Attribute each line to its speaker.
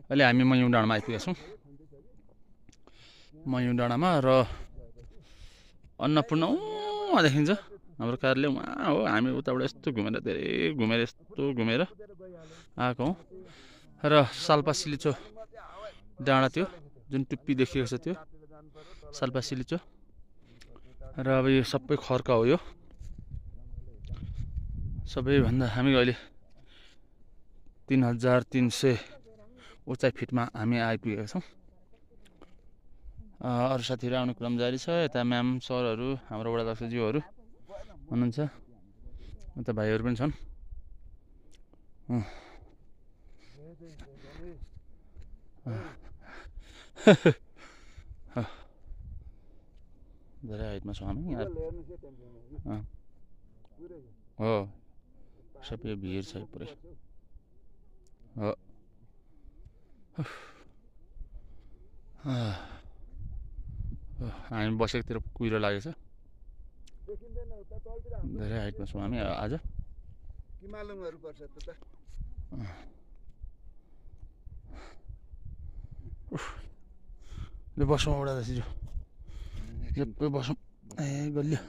Speaker 1: अहिले हामी मयौं डाँडामा आइपुगेका छौँ। मयौं डाँडामा र अन्नपूर्ण उहाँ देखिन्छ हाम्रो कार्यालय उहाँ हो। हामी उताबाट यस्तो घुमेर धेरै घुमेर यस्तो घुमेर आएको हौँ र साल्पा सिलिचो डाँडा त्यो जुन टुप्पी देखिएको छ त्यो साल्पा सिलिचो र अब यो सबै खर्का हो। यो सबैभन्दा हामी अहिले 3300 उचाइ फिटमा हामी आइपुगेका छौँ। अरू साथीहरू आउने क्रम जारी छ। यता म्याम सरहरू हाम्रो वडा अध्यक्षज्यूहरू हुनुहुन्छ, उता भाइहरू पनि छन्। धेरै हाइटमा छौँ हामी हो। सबै भिड छ पुरै हो। हामी बसेकोतिर कुहिरो लागेको छ। धेरै हाइटमा छौँ हामी आज। ल बसौँ वडा दाजुज्यू, बसौँ। ए गल्यो।